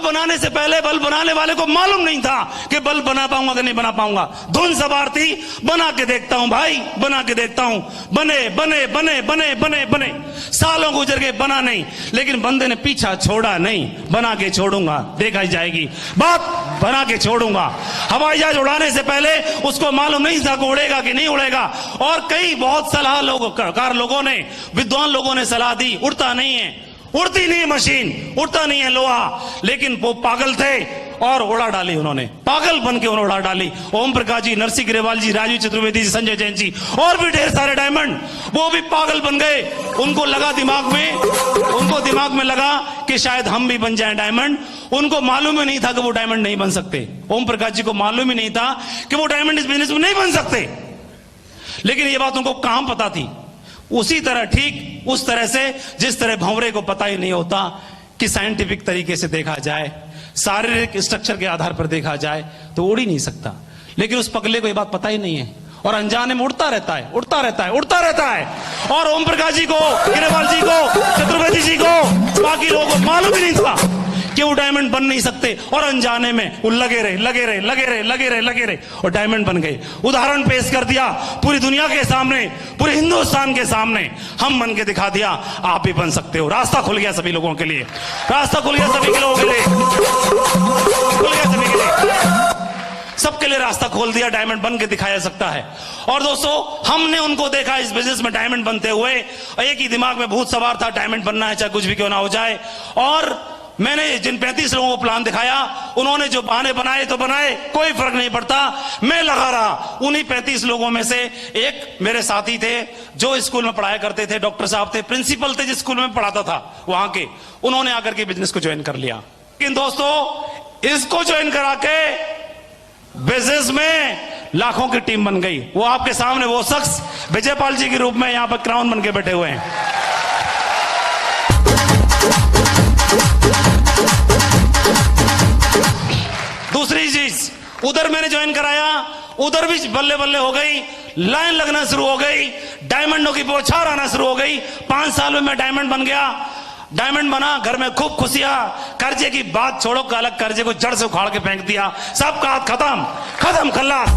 बनाने से पहले बल्ब बनाने वाले को मालूम नहीं था कि बल्ब बना पाऊंगा कि नहीं बना पाऊंगा। धुन सवार थी, बना के देखता हूं भाई, बना के देखता हूं। बने बने बने बने बने बने, सालों गुजर गए, बना नहीं। लेकिन बंदे ने पीछा छोड़ा नहीं, बना के छोड़ूंगा, देखा ही जाएगी बात, बना के छोड़ूंगा। हवाई जहाज उड़ाने से पहले उसको मालूम नहीं था कि उड़ेगा कि नहीं उड़ेगा। और कई बहुत सलाह लोगों ने, विद्वान लोगों ने सलाह दी, उड़ता नहीं है, उड़ती नहीं है मशीन, उड़ता नहीं है लोहा। लेकिन वो पागल थे और उड़ा डाली उन्होंने, पागल बन के उन्होंने उड़ा डाली। ओम प्रकाश जी, नरसिंह ग्रेवाल जी, राजीव चतुर्वेदी जी, संजय जैन जी और भी ढेर सारे डायमंड, वो भी पागल बन गए। उनको लगा दिमाग में लगा कि शायद हम भी बन जाएं डायमंड। उनको मालूम ही नहीं था कि वो डायमंड नहीं बन सकते। ओम प्रकाश जी को मालूम ही नहीं था कि वो डायमंड इस बिजनेस में नहीं बन सकते। लेकिन ये बात उनको कहां पता थी। उसी तरह, ठीक उस तरह से जिस तरह भंवरे को पता ही नहीं होता कि साइंटिफिक तरीके से देखा जाए, शारीरिक स्ट्रक्चर के आधार पर देखा जाए तो उड़ ही नहीं सकता। लेकिन उस पगले को यह बात पता ही नहीं है और अनजाने में उड़ता रहता है, उड़ता रहता है, उड़ता रहता है। और ओम प्रकाश जी को, ग्रेवाल जी को, चतुर्वेदी जी को, बाकी लोगों को मालूम ही नहीं था कि वो डायमंड बन नहीं सकते। और अनजाने में वो लगे रहे और डायमंड बन गए। उदाहरण पेश कर दिया पूरी दुनिया के सामने, पूरे हिंदुस्तान के सामने हम बन के दिखा दिया, आप भी बन सकते हो। रास्ता खुल गया सभी लोगों के लिए, रास्ता खुल गया सभी के लोगों के लिए, खुल गया सभी के लिए, सबके लिए रास्ता खोल दिया। डायमंड बन के दिखाया सकता है। और दोस्तों, हमने उनको देखा इस बिजनेस में डायमंड बनते हुए। एक ही दिमाग में भूत सवार था, डायमंड बनना है चाहे कुछ भी क्यों ना हो जाए। और मैंने जिन 35 लोगों को प्लान दिखाया, उन्होंने जो बहाने बनाए तो बनाए, कोई फर्क नहीं पड़ता, मैं लगा रहा। उन्हीं 35 लोगों में से एक मेरे साथी थे जो स्कूल में पढ़ाया करते थे, डॉक्टर साहब थे, प्रिंसिपल थे जिस स्कूल में पढ़ाता था वहां के। उन्होंने आकर के बिजनेस को ज्वाइन कर लिया। लेकिन दोस्तों, इसको ज्वाइन करा के बिजनेस में लाखों की टीम बन गई। वो आपके सामने वो शख्स विजयपाल जी के रूप में यहां पर क्राउन बन के बैठे हुए हैं। दूसरी चीज, उधर मैंने ज्वाइन कराया, उधर भी बल्ले बल्ले हो गई, लाइन लगना शुरू हो गई, डायमंडों की बौछार आना शुरू हो गई। 5 साल में मैं डायमंड बन गया। डायमंड बना, घर में खूब खुशियां, कर्जे की बात छोड़ो, अलग कर्जे को जड़ से उखाड़ के फेंक दिया, सबका हाथ खत्म खत्म खल्लास।